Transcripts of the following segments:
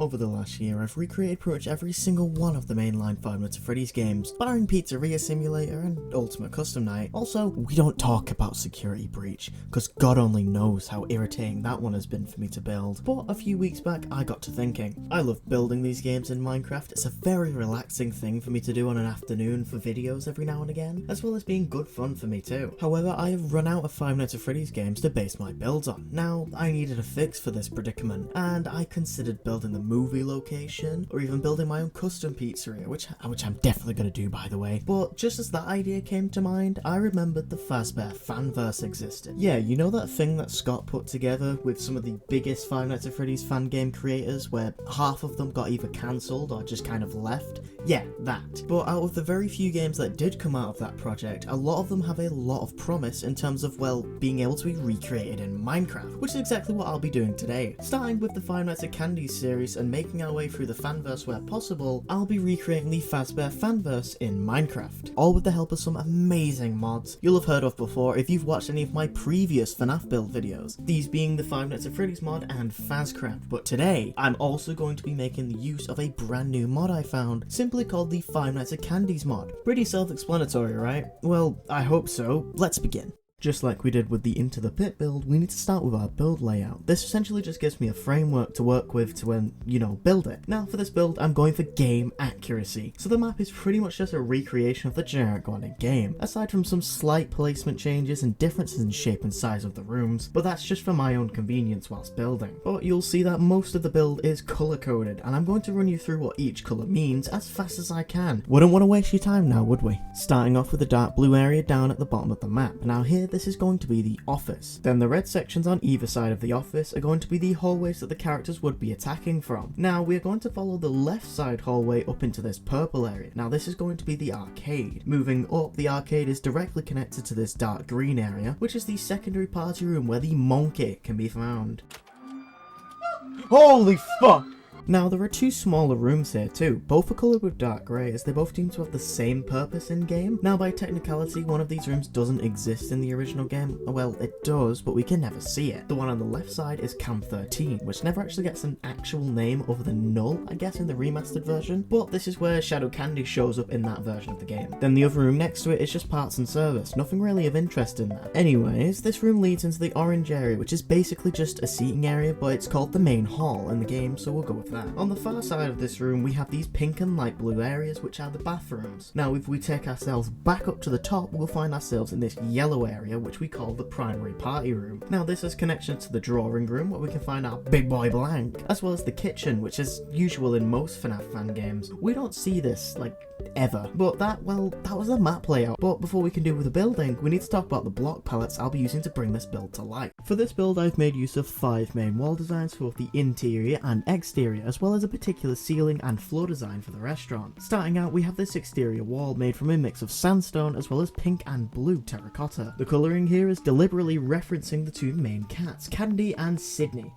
Over the last year, I've recreated pretty much every single one of the mainline Five Nights at Freddy's games, barring Pizzeria Simulator and Ultimate Custom Night. Also, we don't talk about Security Breach, because God only knows how irritating that one has been for me to build. But a few weeks back, I got to thinking. I love building these games in Minecraft. It's a very relaxing thing for me to do on an afternoon for videos every now and again, as well as being good fun for me too. However, I have run out of Five Nights at Freddy's games to base my builds on. Now, I needed a fix for this predicament, and I considered building the movie location, or even building my own custom pizzeria, which I'm definitely going to do, by the way. But just as that idea came to mind, I remembered the Fazbear fanverse existed. Yeah, you know that thing that Scott put together with some of the biggest Five Nights at Freddy's fan game creators, where half of them got either cancelled or just kind of left? Yeah, that. But out of the very few games that did come out of that project, a lot of them have a lot of promise in terms of, well, being able to be recreated in Minecraft, which is exactly what I'll be doing today. Starting with the Five Nights at Candy's series and making our way through the fanverse where possible, I'll be recreating the Fazbear fanverse in Minecraft, all with the help of some amazing mods you'll have heard of before if you've watched any of my previous FNAF build videos, these being the Five Nights at Freddy's mod and Fazcraft. But today, I'm also going to be making the use of a brand new mod I found, simply called the Five Nights at Candy's mod. Pretty self-explanatory, right? Well, I hope so. Let's begin. Just like we did with the Into the Pit build, we need to start with our build layout. This essentially just gives me a framework to work with to, build it. Now for this build, I'm going for game accuracy. So the map is pretty much just a recreation of the generic one in game, aside from some slight placement changes and differences in shape and size of the rooms, but that's just for my own convenience whilst building. But you'll see that most of the build is color coded, and I'm going to run you through what each color means as fast as I can. Wouldn't want to waste your time now, would we? Starting off with the dark blue area down at the bottom of the map. Now here, this is going to be the office. Then the red sections on either side of the office are going to be the hallways that the characters would be attacking from. Now we are going to follow the left side hallway up into this purple area. Now this is going to be the arcade. Moving up, the arcade is directly connected to this dark green area, which is the secondary party room where the monkey can be found. Holy fuck! Now there are two smaller rooms here too, both are coloured with dark grey as they both seem to have the same purpose in game. Now by technicality, one of these rooms doesn't exist in the original game. Well, it does, but we can never see it. The one on the left side is Cam 13, which never actually gets an actual name other than Null, I guess, in the remastered version, but this is where Shadow Candy shows up in that version of the game. Then the other room next to it is just parts and service, nothing really of interest in that. Anyways, this room leads into the orange area, which is basically just a seating area, but it's called the main hall in the game, so we'll go with that. On the far side of this room, we have these pink and light blue areas, which are the bathrooms. Now, if we take ourselves back up to the top, we'll find ourselves in this yellow area, which we call the primary party room. Now, this has connection to the drawing room, where we can find our big boy Blank, as well as the kitchen, which is usual in most FNAF fan games. We don't see this, ever. But that was the map layout. But before we can do with the building, we need to talk about the block pallets I'll be using to bring this build to life. For this build, I've made use of 5 main wall designs for both the interior and exterior, as well as a particular ceiling and floor design for the restaurant. Starting out, we have this exterior wall made from a mix of sandstone as well as pink and blue terracotta. The colouring here is deliberately referencing the two main cats, Candy and Cindy,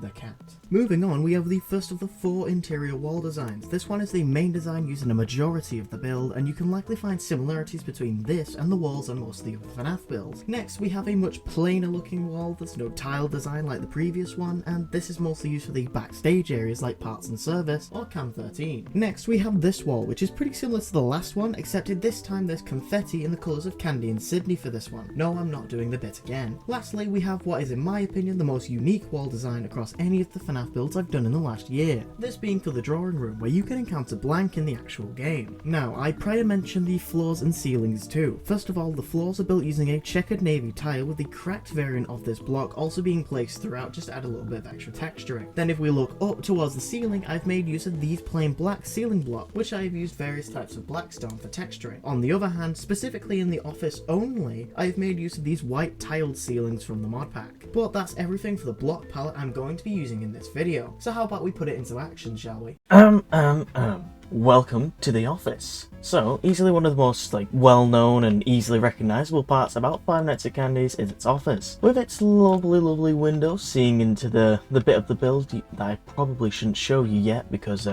the cat. Moving on, we have the first of the 4 interior wall designs. This one is the main design used in a majority of the build, and you can likely find similarities between this and the walls on most of the other FNAF builds. Next, we have a much plainer looking wall. There's no tile design like the previous one, and this is mostly used for the backstage areas like parts and service or Cam 13. Next, we have this wall, which is pretty similar to the last one, except this time there's confetti in the colours of Candy and Sydney for this one. No, I'm not doing the bit again. Lastly, we have what is in my opinion the most unique wall design across any of the FNAF builds I've done in the last year, this being for the drawing room where you can encounter Blank in the actual game. Now, I prior mentioned the floors and ceilings too. First of all, the floors are built using a checkered navy tile with the cracked variant of this block also being placed throughout just to add a little bit of extra texturing. Then if we look up towards the ceiling, I've made use of these plain black ceiling blocks, which I've used various types of blackstone for texturing. On the other hand, specifically in the office only, I've made use of these white tiled ceilings from the mod pack. But that's everything for the block palette I'm going to be using in this video. So how about we put it into action, shall we? Welcome to the office. So, easily one of the most well-known and easily recognisable parts about Five Nights at Candy's is its office, with its lovely window seeing into the bit of the build that I probably shouldn't show you yet because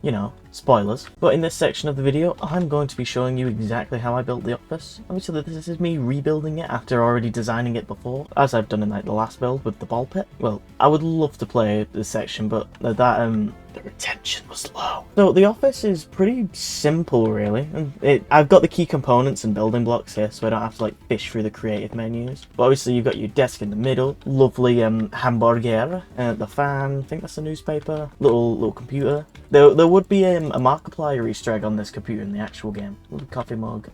you know, spoilers. But in this section of the video, I'm going to be showing you exactly how I built the office. Obviously, this is me rebuilding it after already designing it before, as I've done in like the last build with the ball pit. Well, I would love to play this section, but the retention was low. So the office is pretty simple, really. And I've got the key components and building blocks here, so I don't have to like fish through the creative menus. But obviously, you've got your desk in the middle, lovely hamburger, the fan. I think that's a newspaper. Little computer. There would be a Markiplier Easter egg on this computer in the actual game. Little coffee mug.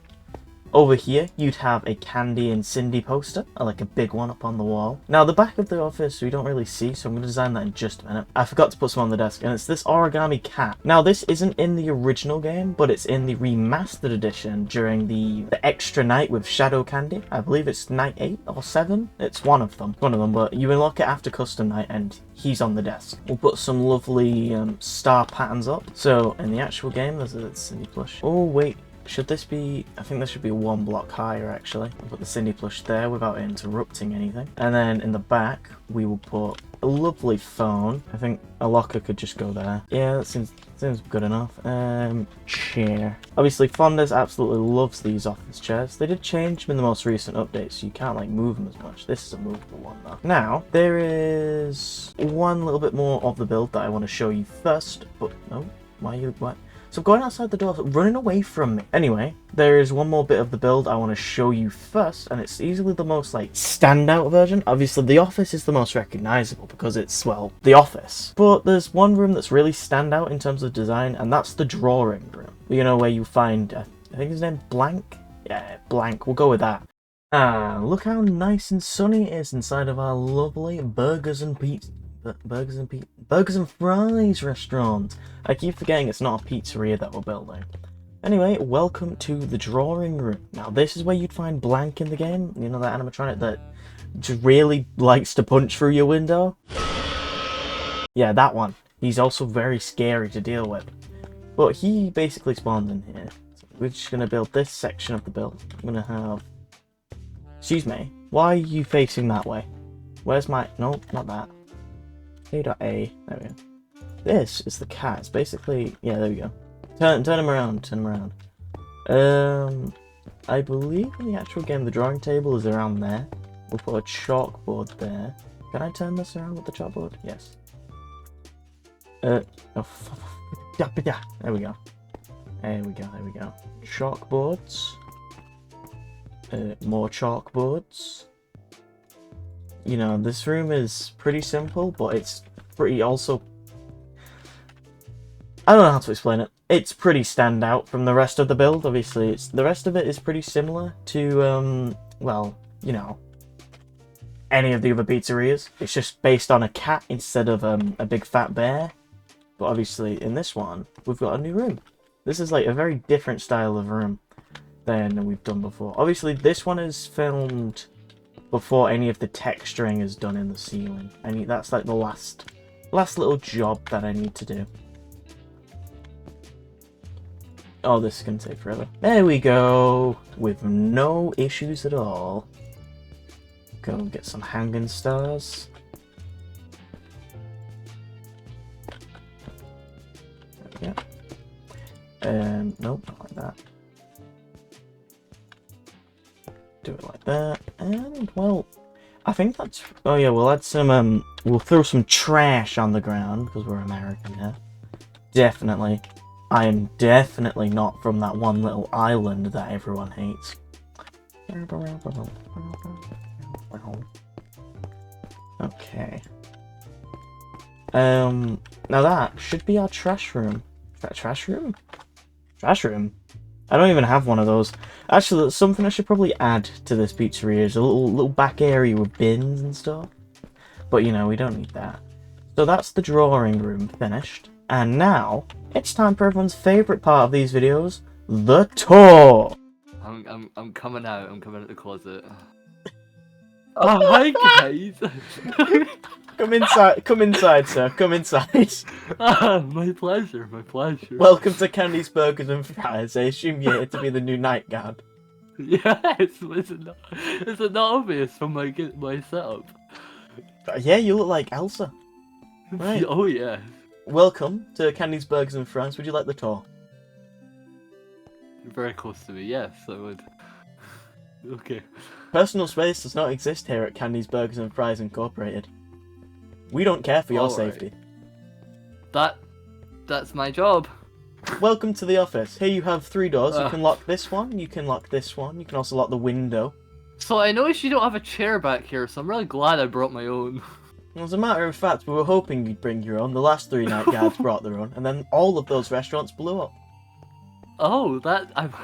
Over here, you'd have a Candy and Cindy poster, like a big one up on the wall. Now, the back of the office we don't really see, so I'm going to design that in just a minute. I forgot to put some on the desk, and it's this origami cat. Now, this isn't in the original game, but it's in the remastered edition during the extra night with Shadow Candy. I believe it's night 8 or 7. It's one of them, but you unlock it after custom night, and he's on the desk. We'll put some lovely star patterns up. So, in the actual game, there's a Cindy plush. Oh, wait. Should this be... I think this should be 1 block higher, actually. I'll put the Cindy plush there without interrupting anything. And then in the back, we will put a lovely phone. I think a locker could just go there. Yeah, that seems good enough. Chair. Obviously, Fondas absolutely loves these office chairs. They did change them in the most recent update, so you can't, like, move them as much. This is a movable one, though. Now, there is one little bit more of the build that I want to show you first, but... Oh, why are you... What? So going outside the door, running away from me. Anyway, there is one more bit of the build I want to show you first, and it's easily the most, like, standout version. Obviously, the office is the most recognizable because it's, well, the office. But there's one room that's really standout in terms of design, and that's the drawing room. You know, where you find, I think his name Blank? Yeah, Blank. We'll go with that. Ah, look how nice and sunny it is inside of our lovely burgers and fries restaurant. I keep forgetting it's not a pizzeria that we're building. Anyway, welcome to the drawing room. Now, this is where you'd find Blank in the game. You know, that animatronic that just really likes to punch through your window? Yeah, that one. He's also very scary to deal with. But he basically spawns in here. So we're just going to build this section of the build. I'm going to have... Excuse me. Why are you facing that way? Where's my... No, not that. A.A. There we go. This is the cat. It's basically... Yeah, there we go. Turn him around. Turn him around. I believe in the actual game the drawing table is around there. We'll put a chalkboard there. Can I turn this around with the chalkboard? Yes. Oh, there we go. There we go. There we go. Chalkboards. More chalkboards. You know, this room is pretty simple, but it's pretty also... I don't know how to explain it. It's pretty standout from the rest of the build, obviously. The rest of it is pretty similar to, well, you know, any of the other pizzerias. It's just based on a cat instead of a big fat bear. But obviously, in this one, we've got a new room. This is like a very different style of room than we've done before. Obviously, this one is filmed before any of the texturing is done in the ceiling. That's like the last little job that I need to do. Oh, this is gonna take forever. There we go, with no issues at all. Go get some hanging stars. There we go. Nope, not like that. Do it like that, and, well, I think that's... Oh yeah, we'll add some, we'll throw some trash on the ground, because we're American here. Definitely. I am definitely not from that one little island that everyone hates. Okay. Now that should be our trash room. Trash room? Trash room? I don't even have one of those. Actually, that's something I should probably add to this pizzeria is a little back area with bins and stuff. But, you know, we don't need that. So that's the drawing room finished. And now, it's time for everyone's favourite part of these videos, the tour! I'm coming out. I'm coming out the closet. Oh, hi guys! Come inside, sir. Come inside. My pleasure, my pleasure. Welcome to Candy's Burgers and Fries. I assume you're here to be the new night guard. Yes, is it not obvious from my setup? Yeah, you look like Elsa. Right. Oh yeah. welcome to Candy's Burgers and Fries. Would you like the tour? Very close to me, yes, I would. Okay. Personal space does not exist here at Candy's Burgers and Fries Incorporated. We don't care for your safety. That's my job. Welcome to the office. Here you have 3 doors. You can lock this one, you can lock this one, you can also lock the window. So I noticed you don't have a chair back here, so I'm really glad I brought my own. As a matter of fact, we were hoping you'd bring your own. The last 3 night guards brought their own, and then all of those restaurants blew up. Oh,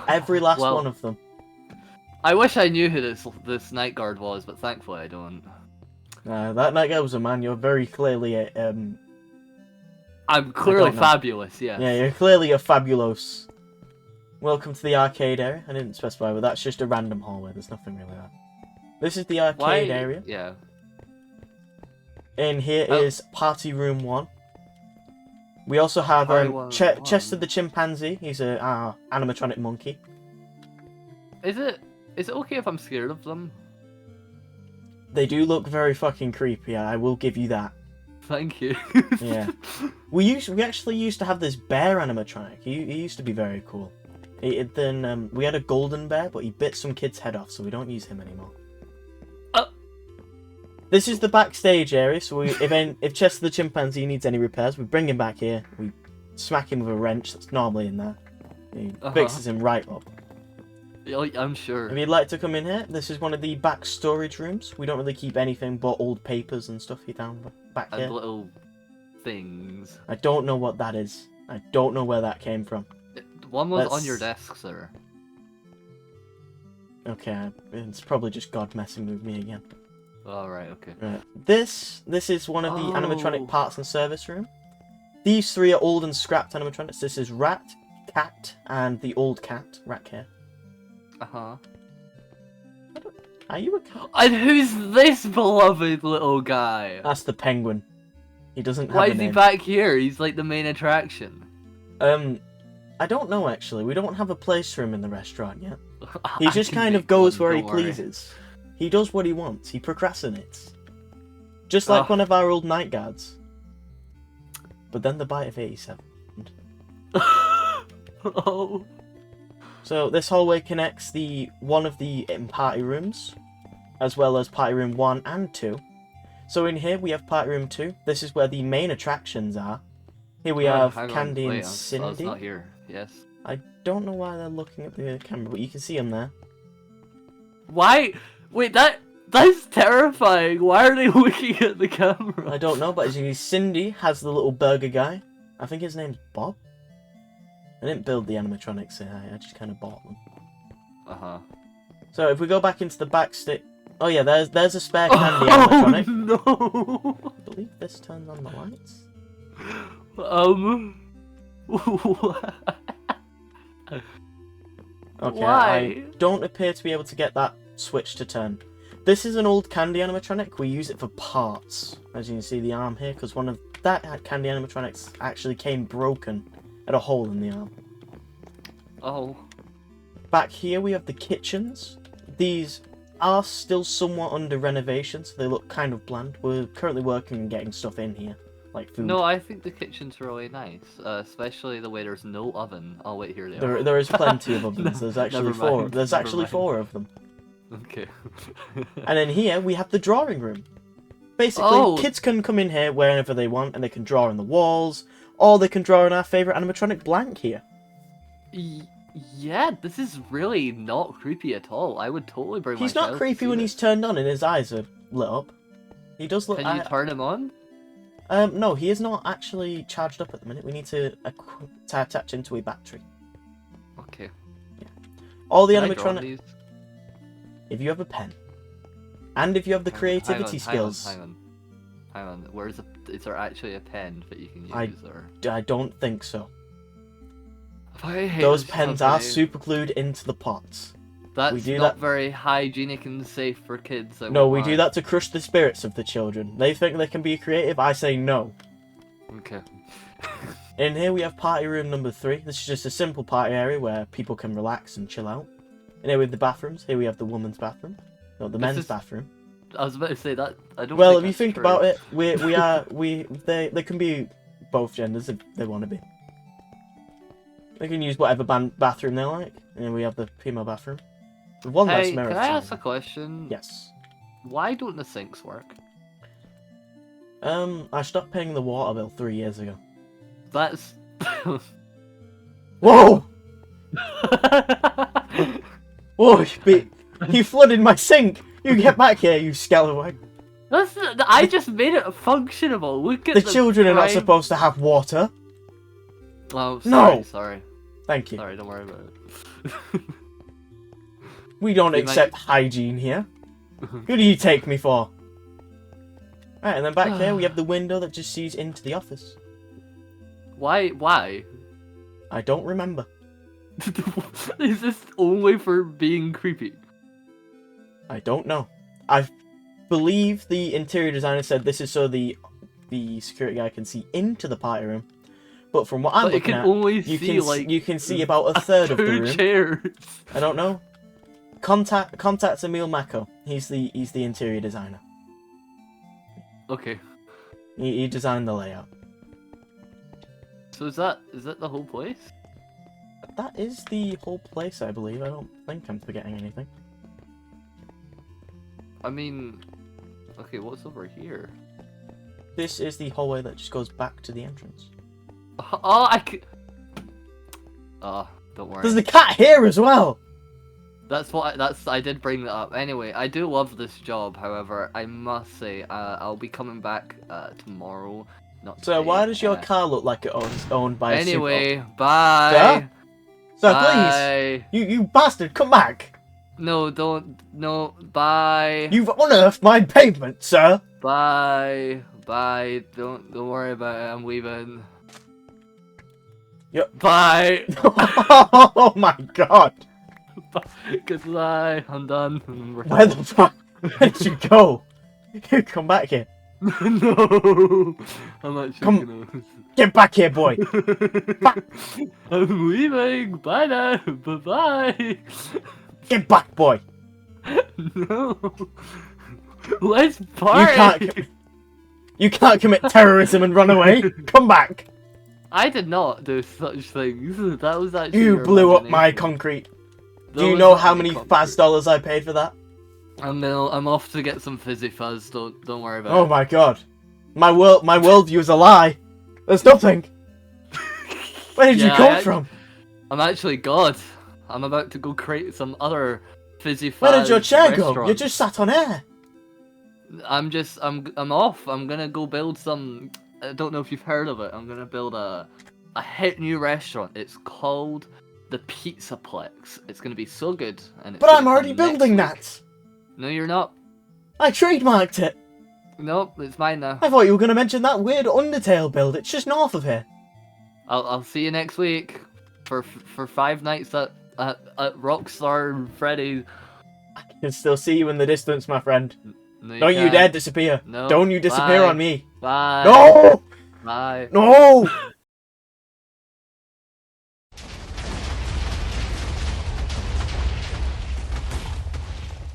Every last one of them. I wish I knew who this night guard was, but thankfully I don't. That night guard was a man. You're very clearly a, I'm clearly fabulous, yes. Yeah, you're clearly a fabulous. Welcome to the arcade area. I didn't specify, but that's just a random hallway. There's nothing really there. This is the arcade area. Yeah. In here is Party Room 1. We also have Chester the chimpanzee. He's a animatronic monkey. Is it okay if I'm scared of them? They do look very fucking creepy. I will give you that. Thank you. Yeah. We actually used to have this bear animatronic. He used to be very cool. Then we had a golden bear, but he bit some kid's head off, so we don't use him anymore. This is the backstage area, so if Chester the chimpanzee needs any repairs, we bring him back here. We smack him with a wrench that's normally in there. He fixes him right up. I'm sure. If you'd like to come in here, this is one of the back storage rooms. We don't really keep anything but old papers and stuff here down back here. And little things. I don't know what that is. I don't know where that came from. One was on your desk, sir. Okay, it's probably just God messing with me again. Alright, okay. Right. This is one of the animatronic parts and service room. These 3 are old and scrapped animatronics. This is Rat, Cat, and the old cat, Rat Care. Are you a cat? And who's this beloved little guy? That's the penguin. He doesn't have Why a is name. he back here? He's like the main attraction. I don't know actually. We don't have a place for him in the restaurant yet. He just kind of goes where he pleases. He does what he wants. He procrastinates. Just like one of our old night guards. But then the bite of 87. Oh. So this hallway connects one of the party rooms, as well as party room 1 and 2. So in here we have party room 2. This is where the main attractions are. Here we have Candy and Cindy. I was not here. Yes. I don't know why they're looking at the camera, but you can see them there. Why? Wait, that's terrifying. Why are they looking at the camera? I don't know, but as you can see, Cindy has the little burger guy. I think his name's Bob. I didn't build the animatronics here, I just kind of bought them. So if we go back into the backstage... Oh yeah, there's a spare Candy animatronic. No! I believe this turns on the lights. Okay, Why? I don't appear to be able to get that switch to turn. This is an old Candy animatronic. We use it for parts. As you can see the arm here, because one of that Candy animatronics actually came broken at a hole in the arm. Oh. Back here we have the kitchens. These are still somewhat under renovation, so they look kind of bland. We're currently working on getting stuff in here, like food. No, I think the kitchen's really nice, especially the way there's no oven. Oh wait, here they are. There is plenty of ovens. There's actually four. There's actually 4 of them. Okay. And then here we have the drawing room. Basically, kids can come in here whenever they want, and they can draw on the walls, or they can draw on our favourite animatronic Blank here. Yeah, this is really not creepy at all. I would totally bring my He's not creepy when he's turned on and his eyes are lit up. He does look... Can you turn him on? No, he is not actually charged up at the minute. We need to attach him to a battery. Okay. Yeah. All the animatronics... If you have a pen, and if you have the creativity skills... Hang on. Is there actually a pen that you can use? I don't think so. I hate Those pens are super glued into the pots. That's not very hygienic and safe for kids. No, we do that to crush the spirits of the children. They think they can be creative, I say no. Okay. In here we have party room number 3. This is just a simple party area where people can relax and chill out. And here we have the bathrooms. Here we have the woman's bathroom. No, the men's bathroom. I was about to say that. I don't. Well, if you think about it, they can be both genders if they want to be. They can use whatever bathroom they like, and then we have the female bathroom. The one that's Hey, mirrored. can I ask a question? Yes. Why don't the sinks work? I stopped paying the water bill 3 years ago. That's... Whoa! Whoa, you flooded my sink! You get back here, you scallywag! I just made it functionable. Look at The children are not prime- supposed to have water. Oh, sorry, No! sorry. Thank you. Sorry, don't worry about it. We don't They accept hygiene here. Who do you take me for? Right, and then back here we have the window that just sees into the office. Why? I don't remember. Is this only for being creepy? I don't know. I believe the interior designer said this is so the security guy can see into the party room. But from what I'm But looking can at, only you see like you can see about a third of the two room. chairs. I don't know. Contact Emil Mako. He's the interior designer. Okay. He designed the layout. So is that the whole place? That is the whole place, I believe. I don't think I'm forgetting anything. I mean, okay, what's over here? This is the hallway that just goes back to the entrance. Oh, I could. Oh, don't worry. There's the cat here as well. I did bring that up. Anyway, I do love this job. However, I must say, I'll be coming back tomorrow. Not So today. why does your car look like it owned by a Anyway, bye. Sir, Bye. please. You bastard, come back. No, don't. No, bye. You've unearthed my pavement, sir. Bye. Bye. Don't worry about it. I'm leaving. Yep. Bye. Oh my god. Goodbye. I'm done. Where the fuck? Where did you go? You come back here. No. I'm actually gonna... Get back here, boy. I'm leaving. Bye now. Bye-bye. Get back, boy. No. Let's party. You can't commit terrorism and run away. Come back. I did not do such things. That was actually You your blew up my imagination. concrete. That Do you was know not how my many concrete. fast dollars I paid for that? I'm off to get some fizzy fuzz. Don't worry about Oh it. my god. My worldview is a lie. There's nothing. Where did you come from? I'm actually God. I'm about to go create some other fizzy fuzz. Where did your chair go? restaurant. You just sat on air. I'm off. I'm gonna go build some. I don't know if you've heard of it. I'm gonna build a hit new restaurant. It's called the Pizzaplex. It's gonna be so good. And it's But gonna I'm already come next building week. that. No, you're not. I trademarked it. Nope, it's mine now. I thought you were going to mention that weird Undertale build. It's just north of here. I'll see you next week for 5 nights at Rockstar Freddy. I can still see you in the distance, my friend. No, Don't you can't. dare disappear. No. Don't you disappear Bye. on me. Bye. No! Bye. No!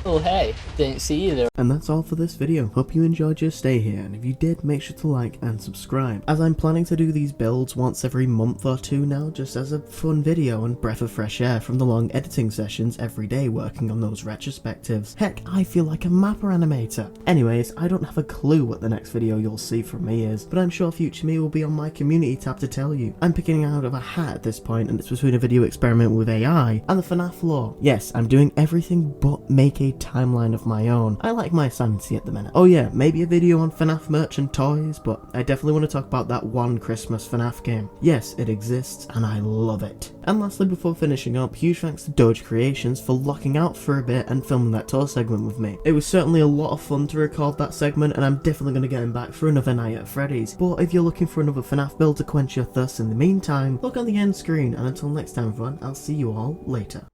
Oh hey, didn't see you there. And that's all for this video. Hope you enjoyed your stay here, and if you did, make sure to like and subscribe, as I'm planning to do these builds once every month or two now, just as a fun video and breath of fresh air from the long editing sessions every day working on those retrospectives. Heck, I feel like a mapper animator. Anyways, I don't have a clue what the next video you'll see from me is, but I'm sure future me will be on my community tab to tell you. I'm picking out of a hat at this point, and it's between a video experiment with AI and the FNAF lore. Yes, I'm doing everything but make a timeline of my own. I like my sanity at the minute. Oh yeah, maybe a video on FNAF merch and toys, but I definitely want to talk about that one Christmas FNAF game. Yes, it exists, and I love it. And lastly, before finishing up, huge thanks to Doge Creations for locking out for a bit and filming that tour segment with me. It was certainly a lot of fun to record that segment, and I'm definitely going to get him back for another night at Freddy's. But if you're looking for another FNAF build to quench your thirst in the meantime, look on the end screen, and until next time everyone, I'll see you all later.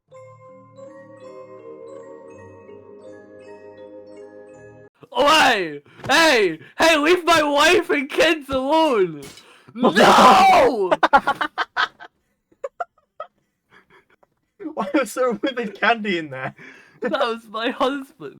Oh, hey, leave my wife and kids alone! No! Why was there a withered candy in there? That was my husband.